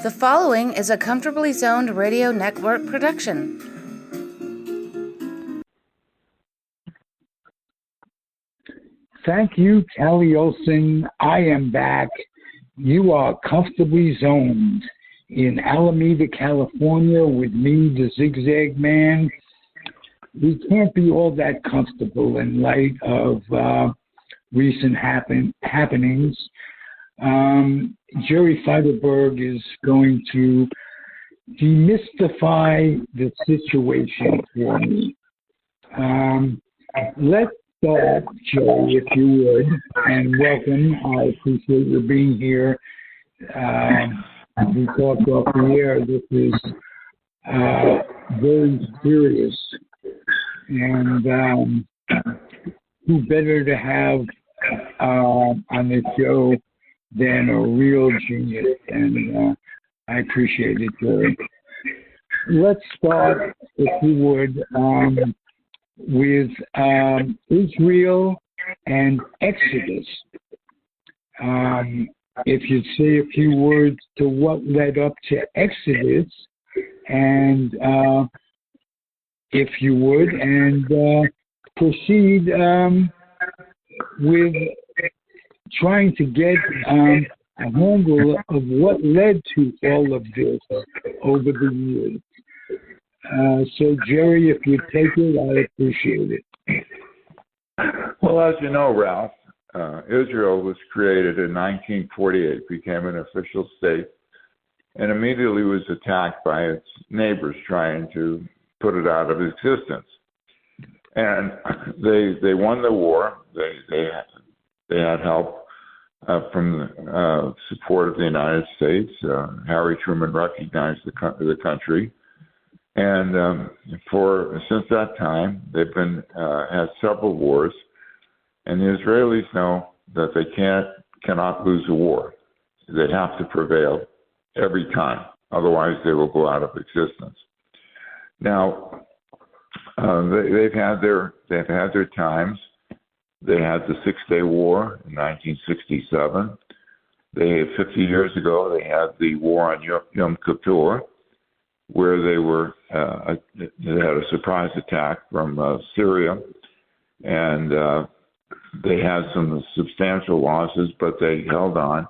The following is a Comfortably Zoned Radio Network production. Thank you, Kelly Olson. I am back. You are comfortably zoned in Alameda, California with me, the Zig Zag Man. We can't be all that comfortable in light of recent happenings. Jerry Feitelberg is going to demystify the situation for me. Let's start, Jerry, if you would, and welcome. I appreciate you being here. We talked off the air. This is very serious, and who better to have on the show than a real genius, and I appreciate it, Jerry. Let's start, if you would, with Israel and Exodus. If you'd say a few words to what led up to Exodus, and if you would, and proceed with trying to get a handle of what led to all of this over the years. So, Jerry, if you take it, I appreciate it. Well, as you know, Ralph, Israel was created in 1948, became an official state, and immediately was attacked by its neighbors trying to put it out of existence. And they won the war. They had help from the support of the United States. Harry Truman recognized the country, and since that time they've been had several wars, and the Israelis know that they cannot lose a war. They have to prevail every time, otherwise they will go out of existence. Now they've had their times. They had the 6-Day War in 1967. 50 years ago, they had the war on Yom Kippur, where they had a surprise attack from Syria, and they had some substantial losses, but they held on,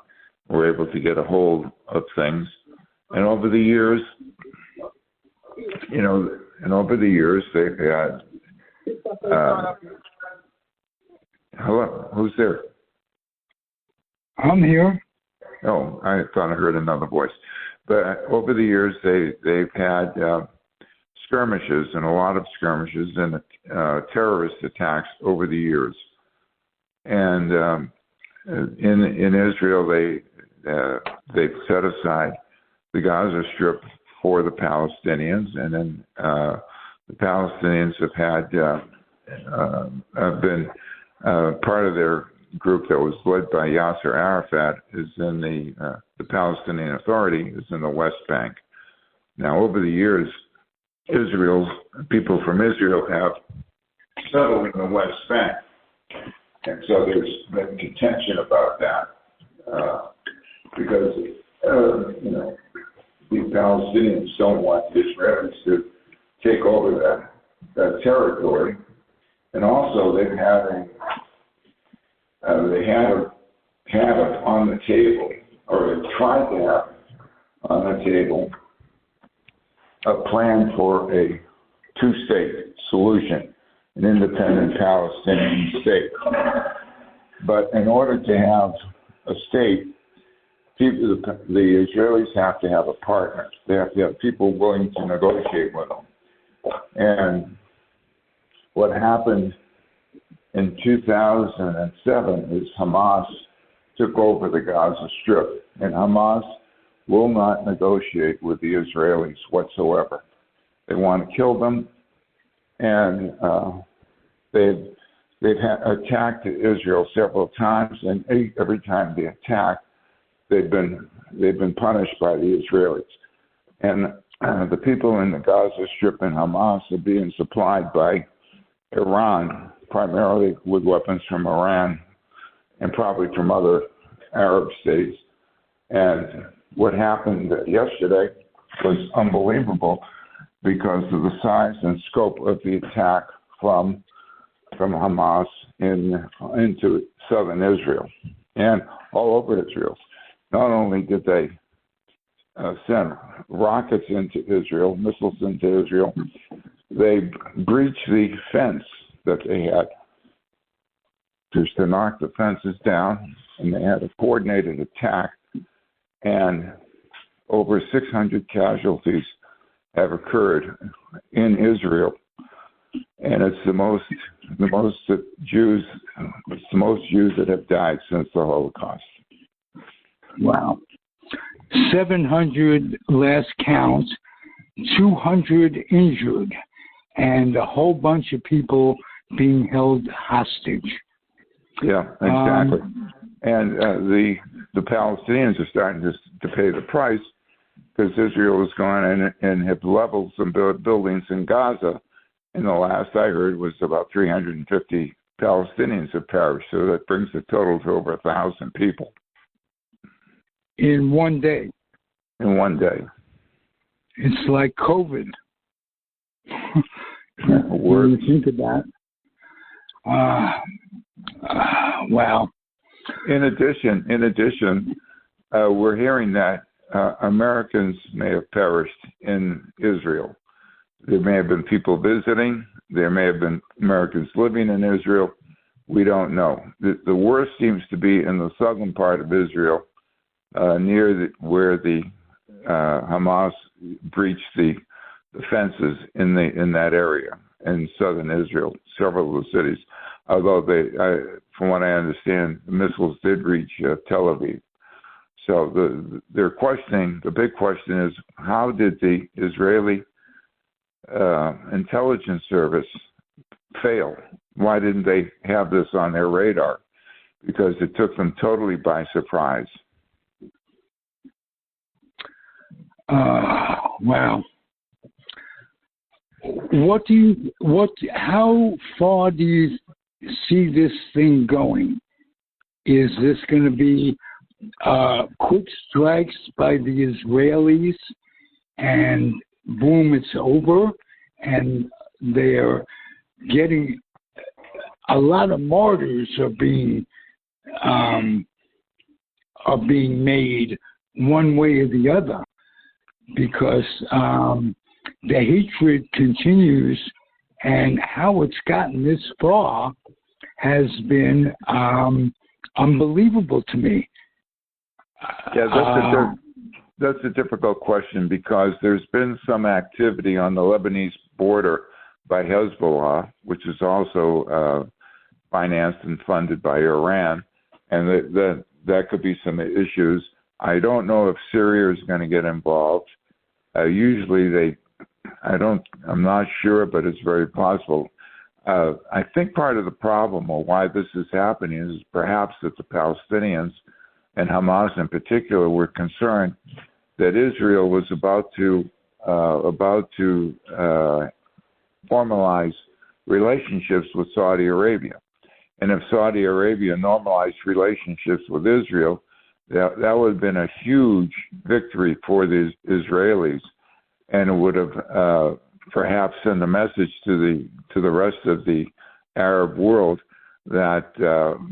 were able to get a hold of things, and over the years, they've had. Hello, who's there? I'm here. Oh, I thought I heard another voice. But over the years, they've had skirmishes, and a lot of skirmishes and terrorist attacks over the years. And in Israel, they've set aside the Gaza Strip for the Palestinians, and then the Palestinians have been part of their group that was led by Yasser Arafat is in the Palestinian Authority is in the West Bank. Now, over the years, people from Israel have settled in the West Bank, and so there's been contention about that because the Palestinians don't want the Israelis to take over that territory. And also, they had on the table, or they tried to have on the table, a plan for a two-state solution, an independent Palestinian state. But in order to have a state, the Israelis have to have a partner. They have to have people willing to negotiate with them. And what happened in 2007 is Hamas took over the Gaza Strip, and Hamas will not negotiate with the Israelis whatsoever. They want to kill them, and they've attacked Israel several times, and every time they attack, they've been punished by the Israelis. And the people in the Gaza Strip and Hamas are being supplied by Iran, primarily with weapons from Iran and probably from other Arab states. And what happened yesterday was unbelievable because of the size and scope of the attack from Hamas into southern Israel and all over Israel. Not only did they send rockets into Israel, missiles into Israel, they breached the fence that they had just to knock the fences down, and they had a coordinated attack, and over 600 casualties have occurred in Israel, and it's the most Jews that have died since the Holocaust. Wow. 700 last count, 200 injured, and a whole bunch of people being held hostage. Yeah, exactly. And the Palestinians are starting to pay the price because Israel has gone in and have leveled some buildings in Gaza. And the last I heard was about 350 Palestinians have perished. So that brings the total to over 1,000 people. In one day. In one day. It's like COVID. When you think of that. Wow. In addition, we're hearing that Americans may have perished in Israel. There may have been people visiting. There may have been Americans living in Israel. We don't know. The worst seems to be in the southern part of Israel, near where the Hamas breached the fences in that area in southern Israel, several of the cities. Although from what I understand, the missiles did reach Tel Aviv. So the big question is, how did the Israeli intelligence service fail? Why didn't they have this on their radar? Because it took them totally by surprise. Wow. How far do you see this thing going? Is this going to be quick strikes by the Israelis and boom, it's over, and they're getting a lot of martyrs are being made one way or the other, because the hatred continues, and how it's gotten this far has been unbelievable to me. Yeah, that's a difficult question, because there's been some activity on the Lebanese border by Hezbollah, which is also financed and funded by Iran, and that could be some issues. I don't know if Syria is going to get involved. Usually I'm not sure, but it's very possible. I think part of the problem, or why this is happening, is perhaps that the Palestinians and Hamas in particular were concerned that Israel was about to formalize relationships with Saudi Arabia. And if Saudi Arabia normalized relationships with Israel, that would have been a huge victory for the Israelis, and it would have perhaps sent a message to the rest of the Arab world that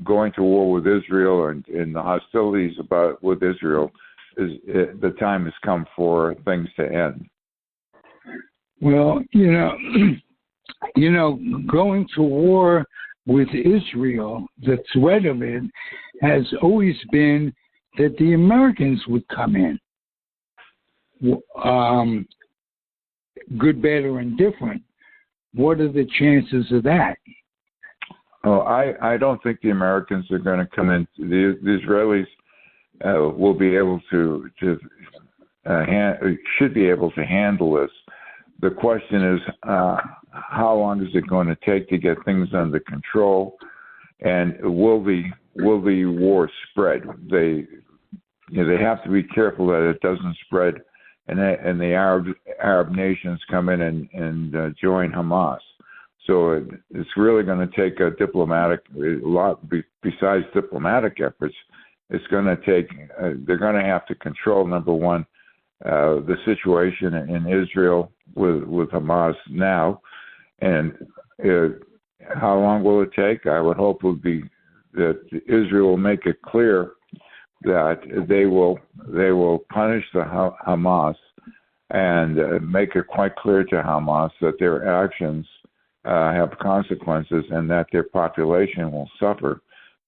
going to war with Israel and the hostilities with Israel the time has come for things to end. Well, going to war with Israel, the threat of it has always been that the Americans would come in, good, bad, or indifferent. What are the chances of that? Oh, I don't think the Americans are going to come in. The Israelis will be able should be able to handle this. The question is, how long is it going to take to get things under control, and will the war spread? They have to be careful that it doesn't spread, and the Arab nations come in and join Hamas. So it's really going to take a lot besides diplomatic efforts. it's going to take. They're going to have to control, number one, the situation in Israel with Hamas now, and how long will it take? I would hope would be that Israel will make it clear that they will punish the Hamas and make it quite clear to Hamas that their actions have consequences and that their population will suffer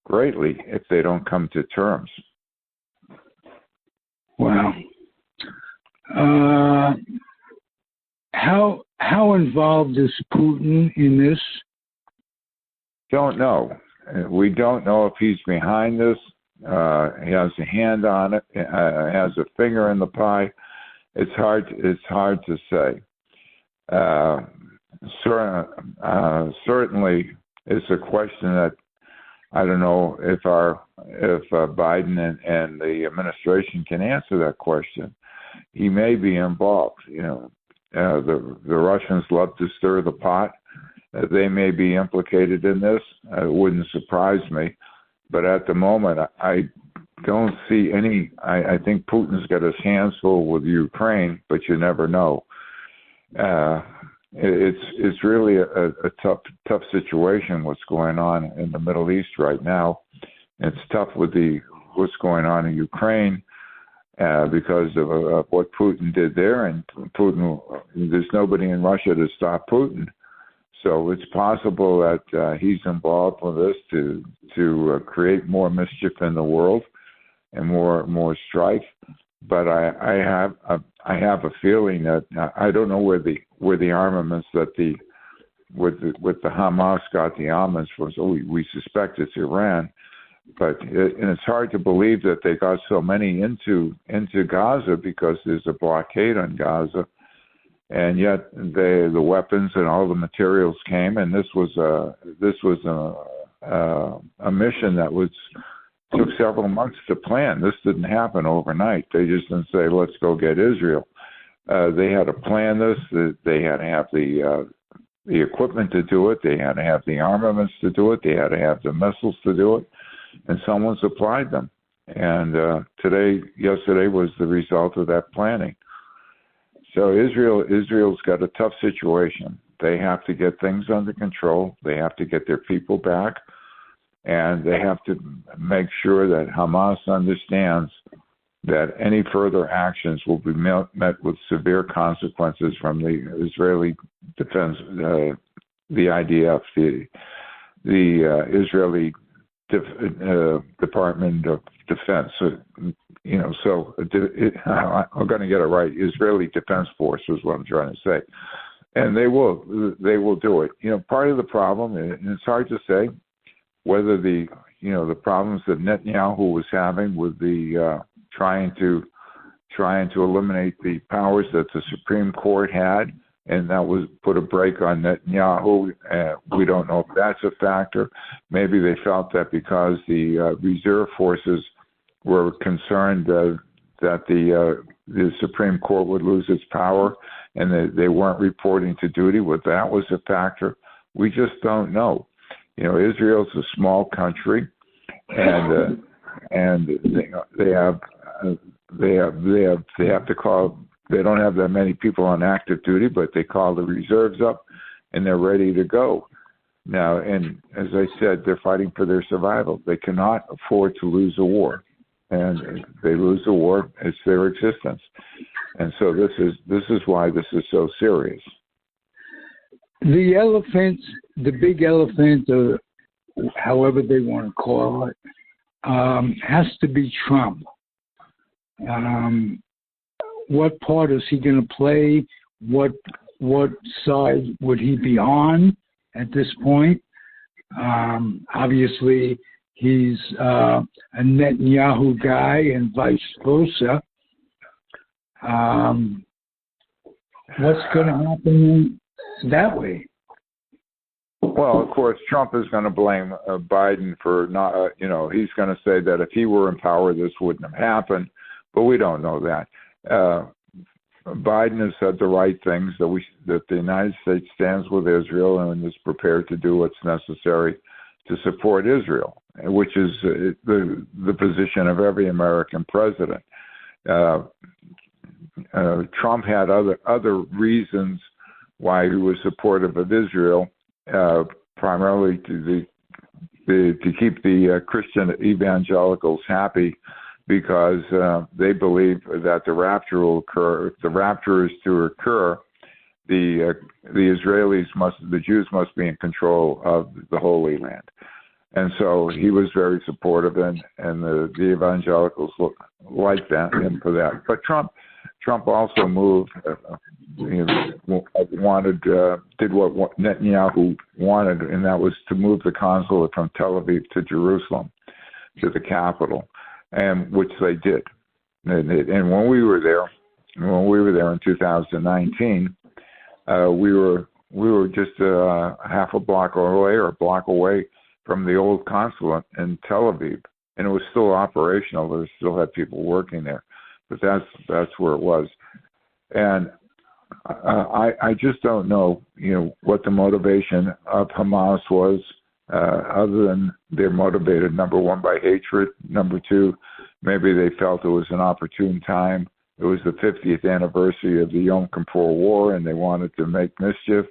greatly if they don't come to terms. Wow. How involved is Putin in this? Don't know. We don't know if he's behind this. He has a hand on it. Has a finger in the pie. It's hard to say. Certainly, it's a question that I don't know if Biden and the administration can answer that question. He may be involved. The Russians love to stir the pot. They may be implicated in this. It wouldn't surprise me. But at the moment, I don't see any. I think Putin's got his hands full with Ukraine, but you never know. It's really a tough situation what's going on in the Middle East right now. It's tough with what's going on in Ukraine because of what Putin did there, and there's nobody in Russia to stop Putin. So it's possible that he's involved with this to create more mischief in the world and more strife. But I have a feeling that I don't know where the armaments that the Hamas got the armaments from. So we suspect it's Iran, and it's hard to believe that they got so many into Gaza because there's a blockade on Gaza, and yet the weapons and all the materials came, and this was a mission that took several months to plan. This didn't happen overnight. They just didn't say, let's go get Israel. They had to plan this. They had to have the equipment to do it. They had to have the armaments to do it. They had to have the missiles to do it. And someone supplied them. And yesterday was the result of that planning. So Israel's got a tough situation. They have to get things under control. They have to get their people back. And they have to make sure that Hamas understands that any further actions will be met with severe consequences from the Israeli defense, the IDF, the Israeli Department of Defense. I'm going to get it right. Israeli Defense Force is what I'm trying to say, and they will do it. Part of the problem, and it's hard to say whether the problems that Netanyahu was having with the trying to eliminate the powers that the Supreme Court had, and that was put a break on Netanyahu. We don't know if that's a factor. Maybe they felt that because the reserve forces were concerned that the Supreme Court would lose its power, and they weren't reporting to duty. That was a factor. We just don't know. Israel's a small country, and they have to call. They don't have that many people on active duty, but they call the reserves up, and they're ready to go. Now, and as I said, they're fighting for their survival. They cannot afford to lose a war, and if they lose a war, it's their existence. And so this is why this is so serious. The elephant, the big elephant, or however they want to call it, has to be Trump. What part is he going to play? What side would he be on at this point? Obviously, he's a Netanyahu guy and vice versa. What's going to happen that way? Well, of course, Trump is going to blame Biden for not, he's going to say that if he were in power, this wouldn't have happened, but we don't know that. Biden has said the right things, that the United States stands with Israel and is prepared to do what's necessary to to support Israel, which is the position of every American president. Trump had other reasons why he was supportive of Israel, primarily to keep the Christian evangelicals happy, because they believe that the rapture will occur. If the rapture is to occur, the Jews must be in control of the Holy Land. And so he was very supportive, and the evangelicals liked that and for that. But Trump also moved, did what Netanyahu wanted, and that was to move the consulate from Tel Aviv to Jerusalem, to the capital, and which they did. And when we were there in 2019, we were just half a block away or a block away from the old consulate in Tel Aviv, and it was still operational. They still had people working there, but that's where it was. And I just don't know, what the motivation of Hamas was, other than they're motivated, number one, by hatred. Number two, maybe they felt it was an opportune time. It was the 50th anniversary of the Yom Kippur War, and they wanted to make mischief.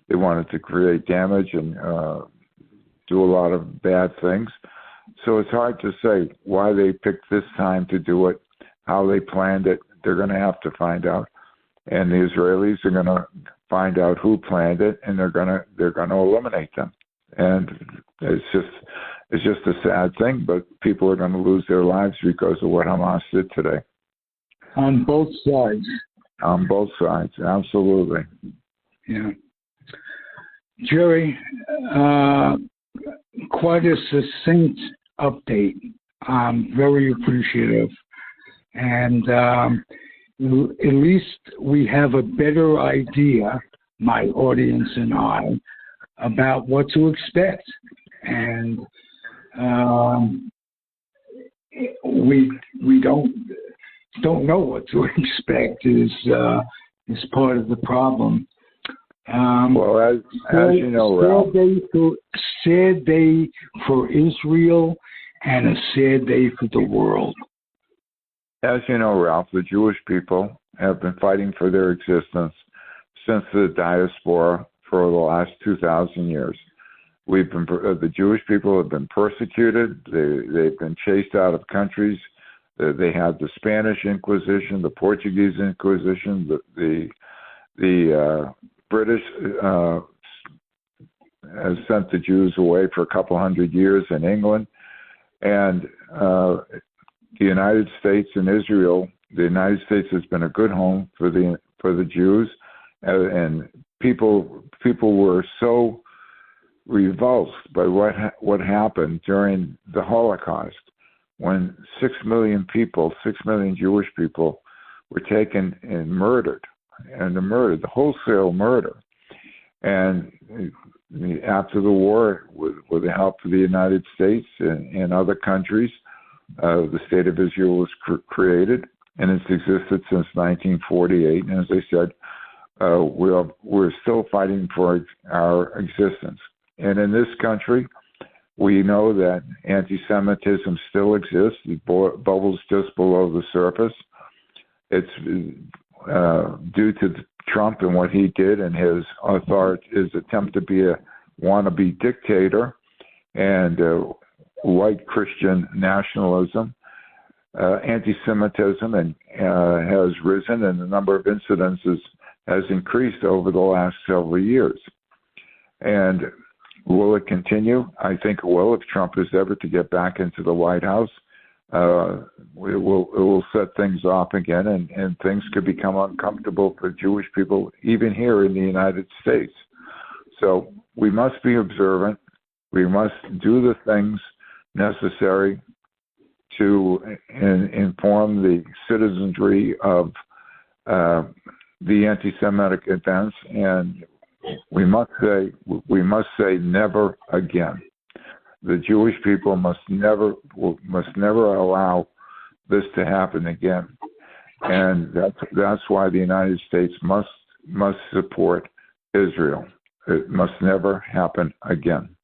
They wanted to create damage and do a lot of bad things. So it's hard to say why they picked this time to do it, how they planned it. They're going to have to find out, and the Israelis are going to find out who planned it, and they're going to eliminate them. And it's just a sad thing, but people are going to lose their lives because of what Hamas did today. On both sides. On both sides, absolutely. Yeah. Jerry, quite a succinct update. I'm very appreciative. And at least we have a better idea, my audience and I, about what to expect. And we don't know what to expect is part of the problem. Well, as you know, Ralph, sad day for Israel and a sad day for the world. As you know, Ralph, the Jewish people have been fighting for their existence since the diaspora for the last 2,000 years. The Jewish people have been persecuted. They've been chased out of countries. They had the Spanish Inquisition, the Portuguese Inquisition, the British has sent the Jews away for a couple hundred years in England, and the United States and Israel. The United States has been a good home for the Jews, and people were so revulsed by what happened during the Holocaust, when 6 million Jewish people were taken and murdered, the wholesale murder. And after the war, with the help of the United States and other countries, the State of Israel was created, and it's existed since 1948. And as I said, we're still fighting for our existence. And in this country, we know that anti-Semitism still exists. It bubbles just below the surface. It's due to Trump and what he did and his attempt to be a wannabe dictator and white Christian nationalism. Anti-Semitism has risen, and the number of incidences has increased over the last several years. And will it continue? I think it will. If Trump is ever to get back into the White House, it will set things off again, and things could become uncomfortable for Jewish people, even here in the United States. So we must be observant. We must do the things necessary to inform the citizenry of the anti-Semitic events, and we must say never again. The Jewish people must never allow this to happen again, and that's why the United States must support Israel. It must never happen again.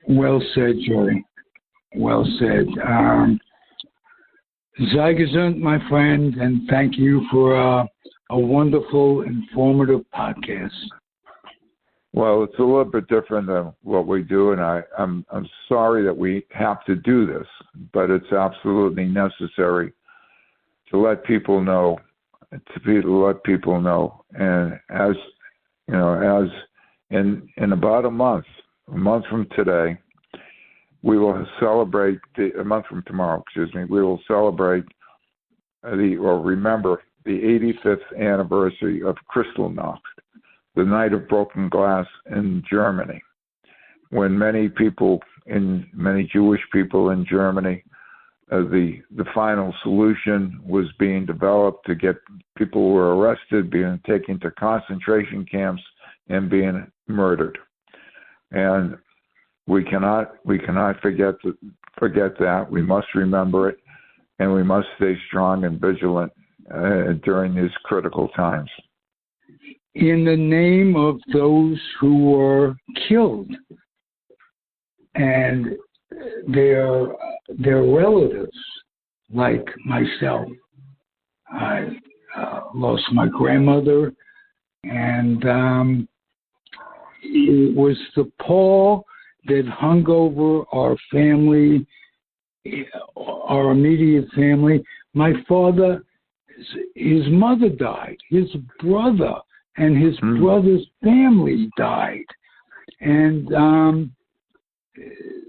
Well said, Joey. Well said. Zygazant, my friend, and thank you for a wonderful, informative podcast. Well, it's a little bit different than what we do, and I'm sorry that we have to do this, but it's absolutely necessary to let people know, And as you know, as in about a month from today, we will celebrate a month from tomorrow. We will celebrate remember the 85th anniversary of Kristallnacht, the night of broken glass in Germany, when many Jewish people in Germany, the final solution was being developed to get people who were arrested, being taken to concentration camps, and being murdered. And we cannot forget that. We must remember it, and we must stay strong and vigilant during these critical times. In the name of those who were killed and their relatives, like myself. I lost my grandmother, and it was the pall that hung over our family, our immediate family. My father, his mother died, his brother and his brother's family died. And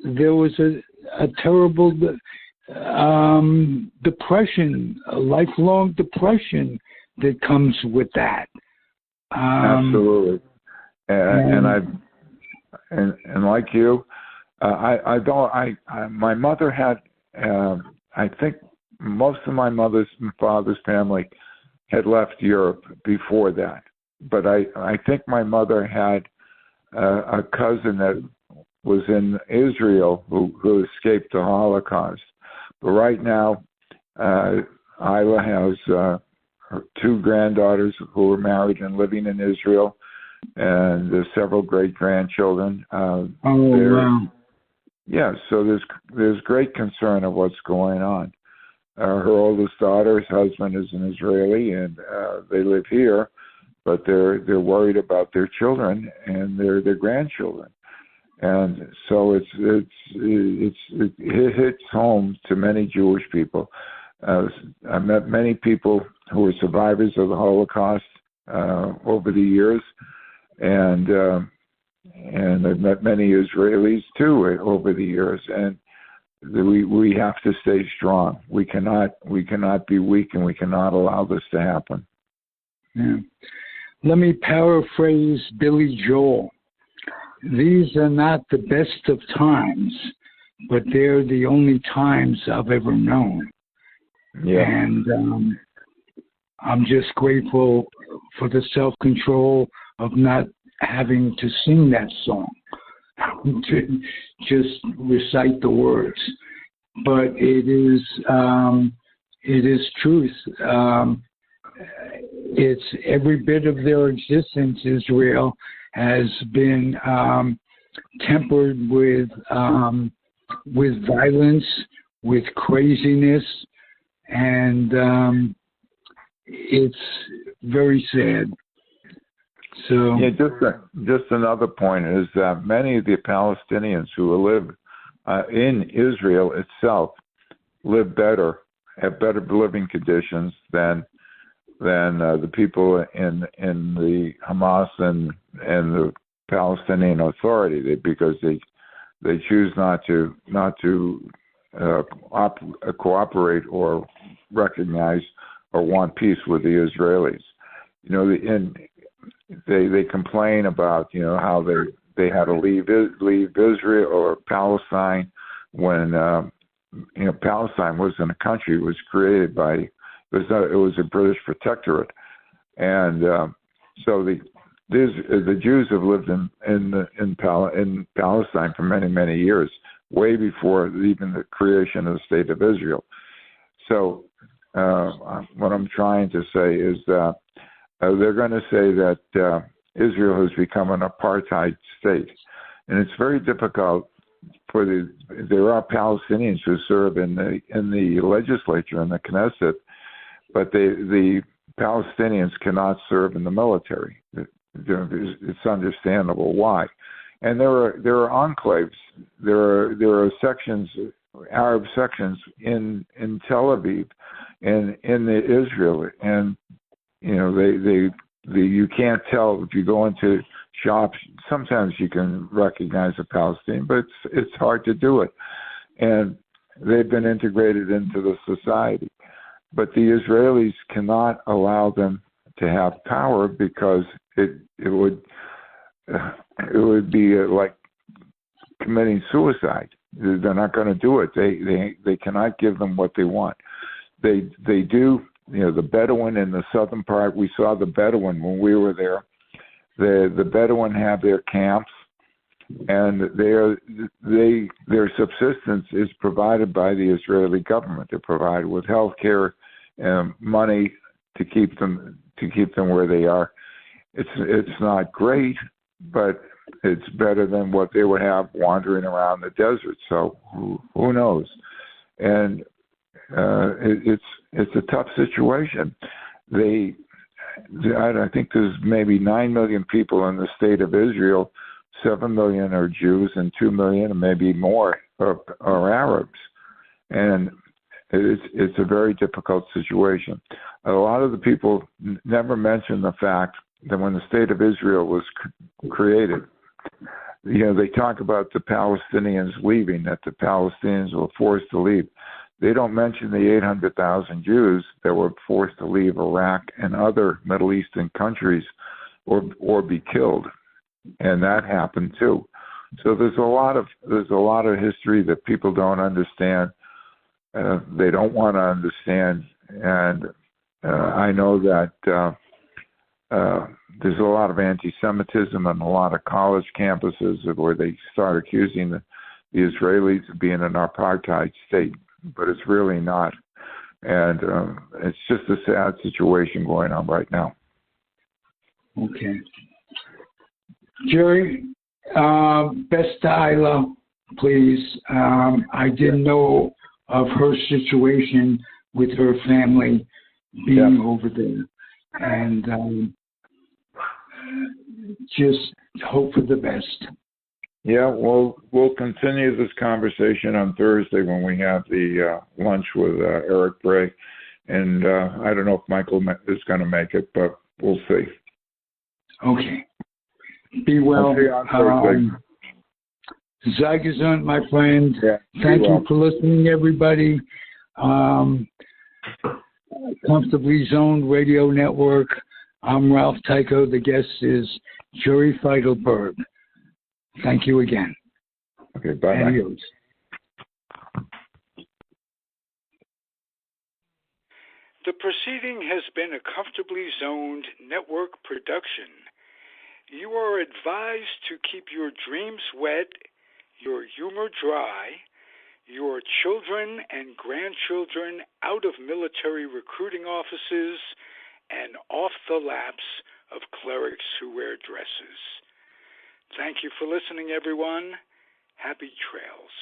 there was a terrible depression, a lifelong depression that comes with that. Absolutely. And like you, my mother had, I think most of my mother's and father's family had left Europe before that. But I think my mother had a cousin that was in Israel who escaped the Holocaust. But right now, Isla has her two granddaughters who are married and living in Israel, and there's several great-grandchildren. Wow. Yeah, so there's great concern of what's going on. Her oldest daughter's husband is an Israeli, and they live here, but they're worried about their children and their grandchildren, and so it hits home to many Jewish people. I met many people who were survivors of the Holocaust over the years, and I've met many Israelis too over the years, and we have to stay strong. We cannot be weak, and we cannot allow this to happen. Yeah. Let me paraphrase Billy Joel. These are not the best of times, but they're the only times I've ever known. Yeah. And I'm just grateful for the self-control of not having to sing that song, to just recite the words. But it is truth. It's every bit of their existence. Israel has been tempered with violence, with craziness, and it's very sad. So yeah, just another point is that many of the Palestinians who live in Israel itself have better living conditions than the people in the Hamas and the Palestinian Authority, because they choose not to cooperate or recognize or want peace with the Israelis. And they complain about how they had to leave Israel or Palestine when Palestine wasn't a country. It was created by it was a British protectorate, and so the Jews have lived in Palestine for many years, way before even the creation of the State of Israel. So what I'm trying to say is that they're going to say that Israel has become an apartheid state, and it's very difficult there are Palestinians who serve in the legislature, in the Knesset, but the Palestinians cannot serve in the military. It's understandable why. And there are enclaves. There are sections, Arab sections in Tel Aviv, and in Israel, and you can't tell if you go into shops. Sometimes you can recognize a Palestinian, but it's hard to do it. And they've been integrated into the society. But the Israelis cannot allow them to have power because it would be like committing suicide. They're not going to do it. They cannot give them what they want. They do. The Bedouin in the southern part. We saw the Bedouin when we were there. The Bedouin have their camps, and their subsistence is provided by the Israeli government. They're provided with health care and money to keep them where they are. It's not great, but it's better than what they would have wandering around the desert. So who knows? And it's a tough situation. I think there's maybe 9 million people in the state of Israel. 7 million are Jews, and 2 million, and maybe more, are Arabs. And it's a very difficult situation. A lot of the people never mention the fact that when the state of Israel was created, they talk about the Palestinians leaving, that the Palestinians were forced to leave. They don't mention the 800,000 Jews that were forced to leave Iraq and other Middle Eastern countries or be killed. And that happened too. So there's a lot of history that people don't understand. They don't want to understand. And I know that there's a lot of anti-Semitism on a lot of college campuses where they start accusing the Israelis of being an apartheid state. But it's really not. And it's just a sad situation going on right now. Okay. Jerry, best to Isla, please. I didn't know of her situation with her family being over there. And just hope for the best. Yeah, well, we'll continue this conversation on Thursday when we have the lunch with Eric Bray. And I don't know if Michael is going to make it, but we'll see. Okay. Be well. Zagazant, my friend. Yeah, thank you for listening, everybody. Comfortably Zoned Radio Network. I'm Ralph Tycho. The guest is Jerry Feitelberg. Thank you again. Okay, bye. Adios. The proceeding has been a Comfortably Zoned Network production. You are advised to keep your dreams wet, your humor dry, your children and grandchildren out of military recruiting offices and off the laps of clerics who wear dresses. Thank you for listening, everyone. Happy trails.